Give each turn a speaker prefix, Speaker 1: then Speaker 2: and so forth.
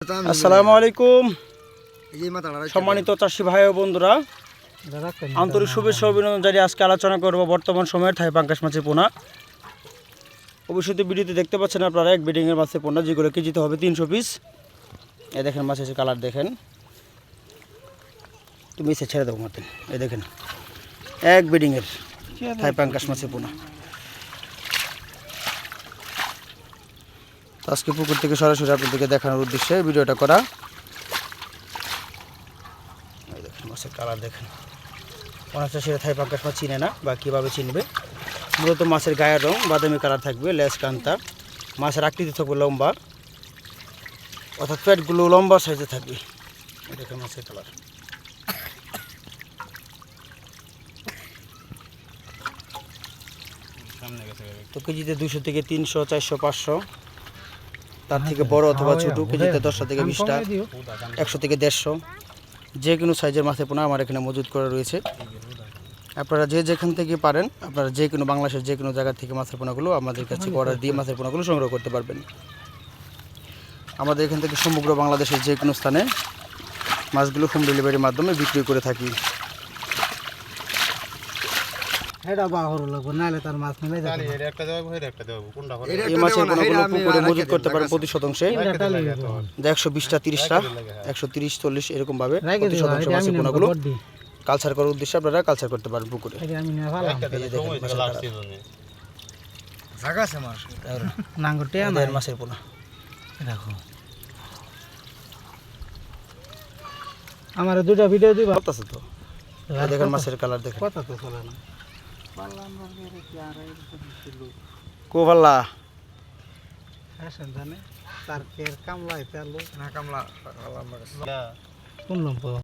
Speaker 1: আসসালামু আলাইকুম সম্মানিত চাষি ভাই ও বন্ধুরা, আন্তরিক শুভেচ্ছা অভিনন্দন জানিয়ে আজকে আলোচনা করব বর্তমান সময়ের থাই পাঙ্গাস মাছের পোনা। অবশ্যই ভিডিওতে দেখতে পাচ্ছেন আপনারা এক বিডিংয়ের মাছের পোনা, যেগুলো কেজিতে হবে 300 পিস। এই দেখেন মাছের কালার দেখেন, তুমি এসে ছেড়ে দেবো মাতেন। এই দেখেন এক বিডিংয়ের থাই পাঙ্গাস মাছের পোনা। আজকে পুকুর থেকে সরাসরি আপনাদেরকে দেখানোর উদ্দেশ্যে ভিডিওটা করা। এই দেখেন মাছের কালার দেখেন, অনেক চাষিরা থাই পাঙ্গাস মাছ চিনে না বা কীভাবে চিনবে। মূলত মাছের গায়ের রং বাদামি কালার থাকবে, লেজ কান্তা, মাছের আকৃতি থাকবে লম্বা, অর্থাৎ পেটগুলো লম্বা সাইজে থাকবে। এই দেখেন মাছের কালার। তো কেজিতে 200 থেকে 300, 400, 500, তার থেকে বড় অথবা ছোটো কেজিতে 10টা থেকে 20টা, 100 থেকে 150, যে কোনো সাইজের মাছের পোনা আমার এখানে মজুত করা রয়েছে। আপনারা যে যেখান থেকে পারেন, আপনারা যে কোনো বাংলাদেশের যে কোনো জায়গা থেকে মাছের পোনাগুলো আমাদের কাছে অর্ডার দিয়ে মাছের পোনাগুলো সংগ্রহ করতে পারবেন। আমাদের এখান থেকে সমগ্র বাংলাদেশের যে কোনো স্থানে মাছগুলো হোম ডেলিভারির মাধ্যমে বিক্রি করে থাকি। এই মাছের পোনাগুলো পুকুরে মজুত করতে পারেন প্রতি শতাংশে 120টা, 30টা, 130, 40 এরকম ভাবে প্রতি শতাংশে মাছের পোনাগুলো কালচার করার উদ্দেশ্যে আপনারা কালচার করতে পারেন পুকুরে। মাছের পোনা
Speaker 2: আমার দুটো ভিডিও দিবা
Speaker 1: আছে তো, দেখেন মাছের কালার দেখেন। কোভাল্লা
Speaker 2: জানে তার কামলা